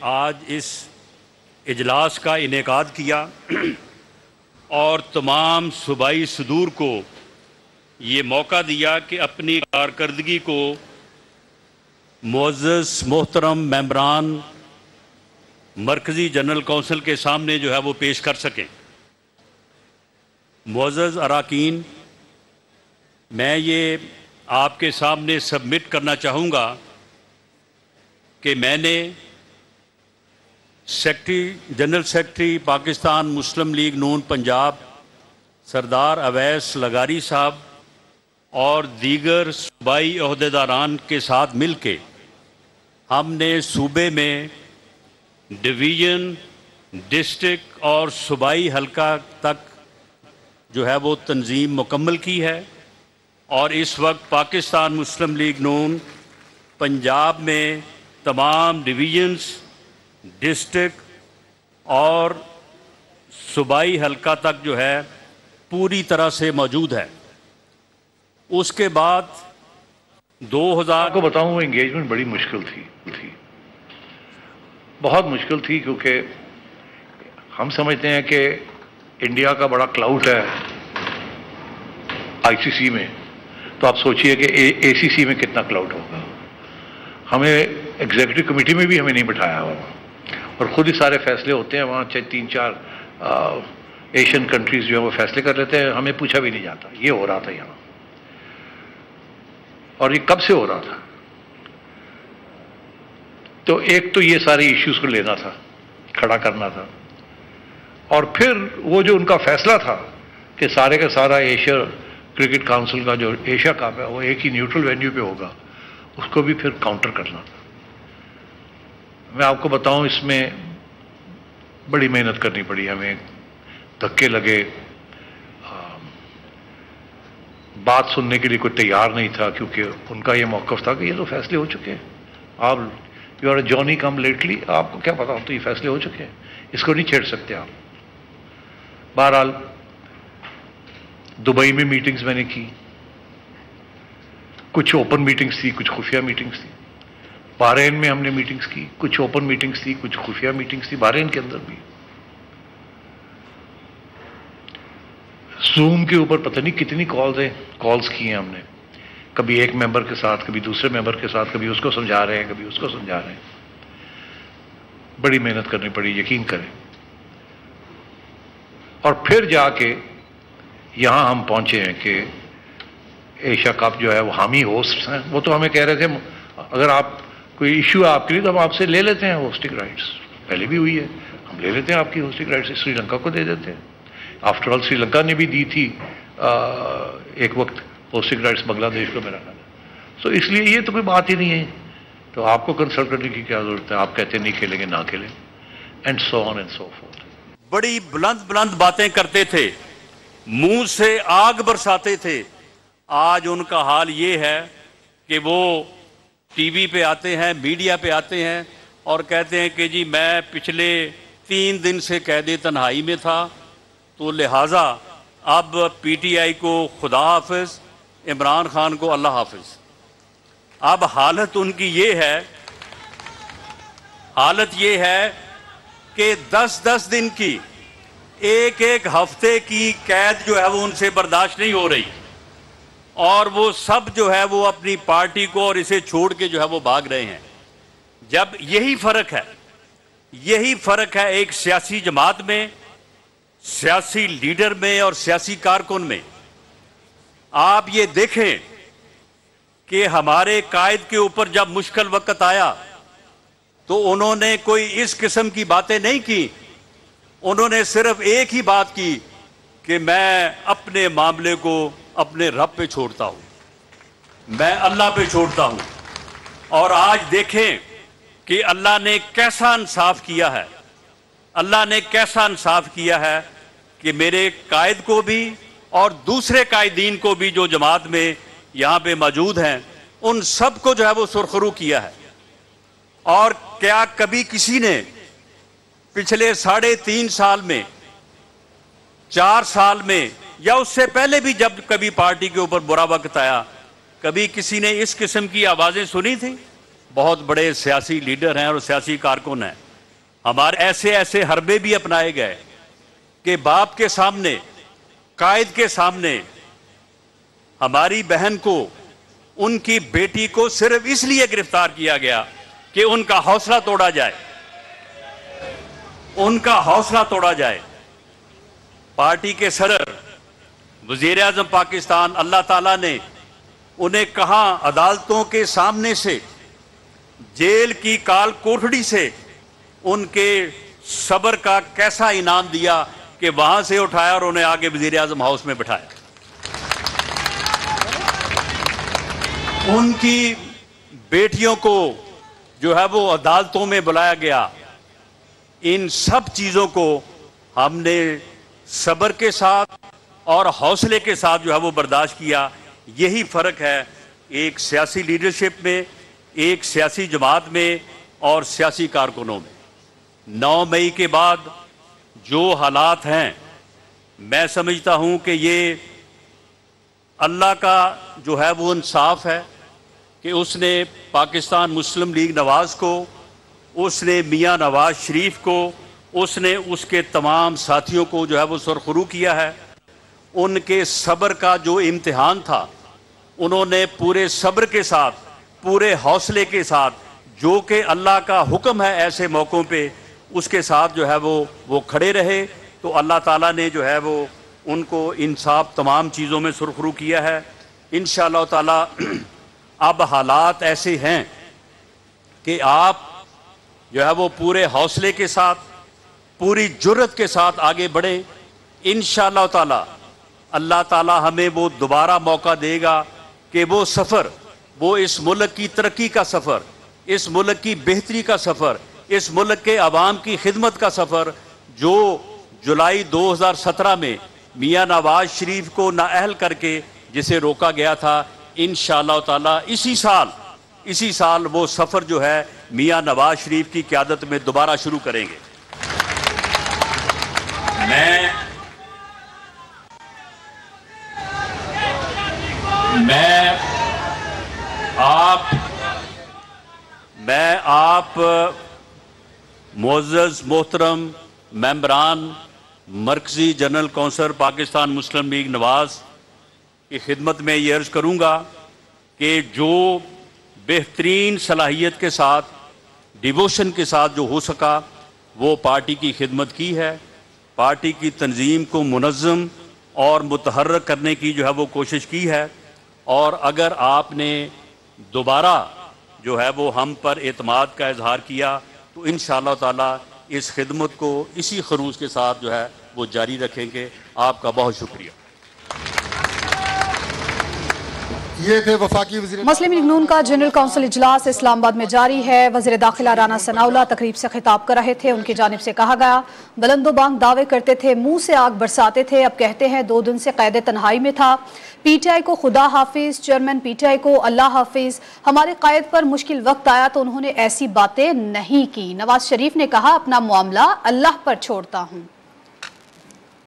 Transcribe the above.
आज इस इजलास का इनेकाद किया और तमाम सूबाई सदूर को ये मौका दिया कि अपनी कारकर्दगी को मुअज़्ज़ज़ मोहतरम मेंबरान मरकज़ी जनरल कौंसिल के सामने जो है वो पेश कर सकें। मुअज़्ज़ज़ अराकीन, मैं ये आपके सामने सबमिट करना चाहूँगा कि मैंने जनरल सेक्रेटरी पाकिस्तान मुस्लिम लीग नून पंजाब सरदार अवैस लगारी साहब और दीगर सूबाई अहदेदारान के साथ मिल के हमने सूबे में डिवीज़न, डिस्ट्रिक्ट और सूबाई हल्का तक जो है वो तंजीम मुकम्मल की है और इस वक्त पाकिस्तान मुस्लिम लीग नून पंजाब में तमाम डिवीज़न्स, डिस्ट्रिक्ट और सूबाई हल्का तक जो है पूरी तरह से मौजूद है। उसके बाद 2000 को बताऊं, वो एंगेजमेंट बड़ी मुश्किल थी, बहुत मुश्किल थी, क्योंकि हम समझते हैं कि इंडिया का बड़ा क्लाउड है आईसीसी में, तो आप सोचिए कि एसीसी में कितना क्लाउड होगा। हमें एग्जीक्यूटिव कमेटी में भी हमें नहीं बिठाया हुआ और खुद ही सारे फैसले होते हैं वहाँ, चाहे 3-4 एशियन कंट्रीज जो है वो फैसले कर लेते हैं, हमें पूछा भी नहीं जाता। ये हो रहा था यहाँ, और ये कब से हो रहा था। तो एक तो ये सारे इश्यूज को लेना था, खड़ा करना था, और फिर वो जो उनका फैसला था कि सारे का सारा एशिया क्रिकेट काउंसिल का जो एशिया कप है वो एक ही न्यूट्रल वेन्यू पे होगा, उसको भी फिर काउंटर करना था। मैं आपको बताऊं, इसमें बड़ी मेहनत करनी पड़ी हमें, धक्के लगे, बात सुनने के लिए कोई तैयार नहीं था, क्योंकि उनका ये मौक़िफ़ था कि ये तो फैसले हो चुके हैं, आप you are Johnny come lately, आपको क्या पता, तो ये फैसले हो चुके हैं, इसको नहीं छेड़ सकते आप। बहरहाल दुबई में मीटिंग्स मैंने की, कुछ ओपन मीटिंग्स थी, कुछ खुफिया मीटिंग्स थी। बहरीन में हमने मीटिंग्स की, कुछ ओपन मीटिंग्स थी, कुछ खुफिया मीटिंग्स थी, बहरीन के अंदर भी। जूम के ऊपर पता नहीं कितनी कॉल्स की हैं हमने, कभी एक मेंबर के साथ, कभी दूसरे मेंबर के साथ, कभी उसको समझा रहे हैं, कभी उसको समझा रहे हैं। बड़ी मेहनत करनी पड़ी, यकीन करें। और फिर जाके यहां हम पहुंचे हैं कि एशिया कप जो है वो हामी होस्ट हैं। वो तो हमें कह रहे थे अगर आप कोई इश्यू है आपके लिए तो हम आपसे ले लेते हैं होस्टिंग राइट्स, पहले भी हुई है, हम ले लेते हैं आपकी होस्टिंग राइट्स, श्रीलंका को दे देते हैं। आफ्टर ऑल श्रीलंका ने भी दी थी एक वक्त होस्टिंग राइट्स बांग्लादेश को, मेरा ख्याल है। सो इसलिए ये तो कोई बात ही नहीं है, तो आपको कंसल्ट करने की क्या जरूरत है, आप कहते नहीं खेलेंगे ना खेलें, and so on and so fourth. बड़ी बुलंद बुलंद बातें करते थे, मुंह से आग बरसाते थे। आज उनका हाल ये है कि वो टीवी पे आते हैं, मीडिया पे आते हैं और कहते हैं कि जी मैं पिछले 3 दिन से कैद तन्हाई में था, तो लिहाजा अब पीटीआई को खुदा हाफिज, इमरान खान को अल्लाह हाफिज। अब हालत उनकी ये है, हालत ये है कि 10-10 दिन की, एक हफ्ते की कैद जो है वो उनसे बर्दाश्त नहीं हो रही, और वो सब जो है वो अपनी पार्टी को और इसे छोड़ के जो है वो भाग रहे हैं। जब यही फर्क है एक सियासी जमात में, सियासी लीडर में और सियासी कारकुन में। आप ये देखें कि हमारे कायद के ऊपर जब मुश्किल वक्त आया तो उन्होंने कोई इस किस्म की बातें नहीं की, उन्होंने सिर्फ एक ही बात की कि मैं अपने मामले को अपने रब पे छोड़ता हूं, मैं अल्लाह पे छोड़ता हूं। और आज देखें कि अल्लाह ने कैसा इंसाफ किया है, अल्लाह ने कैसा इंसाफ किया है कि मेरे कायद को भी और दूसरे कायदीन को भी जो जमात में यहाँ पे मौजूद हैं, उन सब को जो है वो सुरखरू किया है। और क्या कभी किसी ने पिछले 3.5 साल में, 4 साल में, या उससे पहले भी जब कभी पार्टी के ऊपर बुरा वक्त आया, कभी किसी ने इस किस्म की आवाज़ें सुनी थी? बहुत बड़े सियासी लीडर हैं और सियासी कारकुन हैं, हमारे ऐसे ऐसे हरबे भी अपनाए गए कि बाप के सामने, कायद के सामने हमारी बहन को, उनकी बेटी को सिर्फ इसलिए गिरफ्तार किया गया कि उनका हौसला तोड़ा जाए, उनका हौसला तोड़ा जाए। पार्टी के सदर वजीर आज़म पाकिस्तान अल्लाह ताला ने उन्हें कहा, अदालतों के सामने से, जेल की काल कोठड़ी से उनके सब्र का कैसा इनाम दिया कि वहां से उठाया और उन्हें आगे वजीर आज़म हाउस में बिठाया। उनकी बेटियों को जो है वो अदालतों में बुलाया गया। इन सब चीजों को हमने सब्र के साथ और हौसले के साथ जो है वो बर्दाश्त किया। यही फर्क है एक सियासी लीडरशिप में, एक सियासी जमात में और सियासी कारकुनों में। 9 मई के बाद जो हालात हैं, मैं समझता हूं कि ये अल्लाह का जो है वो इंसाफ है कि उसने पाकिस्तान मुस्लिम लीग नवाज को, उसने मियां नवाज शरीफ को, उसने उसके तमाम साथियों को जो है वो सुरखरू किया है। उनके सब्र का जो इम्तिहान था, उन्होंने पूरे सब्र के साथ, पूरे हौसले के साथ, जो कि अल्लाह का हुक्म है ऐसे मौक़ों पे, उसके साथ जो है वो खड़े रहे। तो अल्लाह ताला ने जो है वो उनको इंसाफ तमाम चीज़ों में सुरखरू किया है। इंशाअल्लाह ताला अब हालात ऐसे हैं कि आप जो है वो पूरे हौसले के साथ, पूरी जुर्रत के साथ आगे बढ़े। इंशाअल्लाह ताला अल्लाह ताला हमें वो दोबारा मौका देगा कि वो सफ़र, वो इस मुल्क की तरक्की का सफ़र, इस मुल्क की बेहतरी का सफ़र, इस मुल्क के अवाम की खिदमत का सफ़र, जो जुलाई 2017 में मियां नवाज शरीफ को नाअहल करके जिसे रोका गया था, इंशाअल्लाह ताला इसी साल वो सफ़र जो है मियां नवाज शरीफ की क़यादत में दोबारा शुरू करेंगे। मैं आप मुअज़्ज़ज़ मोहतरम मेंबरान मरकज़ी जनरल कौंसिल पाकिस्तान मुस्लिम लीग नवाज की खिदमत में ये अर्ज़ करूँगा कि जो बेहतरीन सलाहियत के साथ, डिवोशन के साथ जो हो सका, वो पार्टी की खिदमत की है। पार्टी की तंजीम को मुनज़्ज़म और मुतहर्रिक करने की जो है वो कोशिश की है। और अगर आपने दोबारा जो है वो हम पर एतमाद का इजहार किया तो इंशाअल्लाह ताला इस खिदमत को इसी खरूज के साथ जो है वो जारी रखेंगे। आपका बहुत शुक्रिया। ये थे वफाकी वज़ीर मुस्लिम लीग नून का जनरल काउंसिल इजलास इस्लामाबाद में जारी है। वज़ीर दाखिला राना सनाउल्लाह तकरीब से खिताब कर रहे थे। उनकी जानिब से कहा गया, बुलंदोबांग दावे करते थे, मुंह से आग बरसाते थे, अब कहते हैं 2 दिन से कैद तन्हाई में था। पीटीआई को खुदा हाफिज, चेयरमैन पीटीआई को अल्लाह हाफिज। हमारे कायद पर मुश्किल वक्त आया तो उन्होंने ऐसी बातें नहीं की। नवाज शरीफ ने कहा, अपना मामला अल्लाह पर छोड़ता हूँ।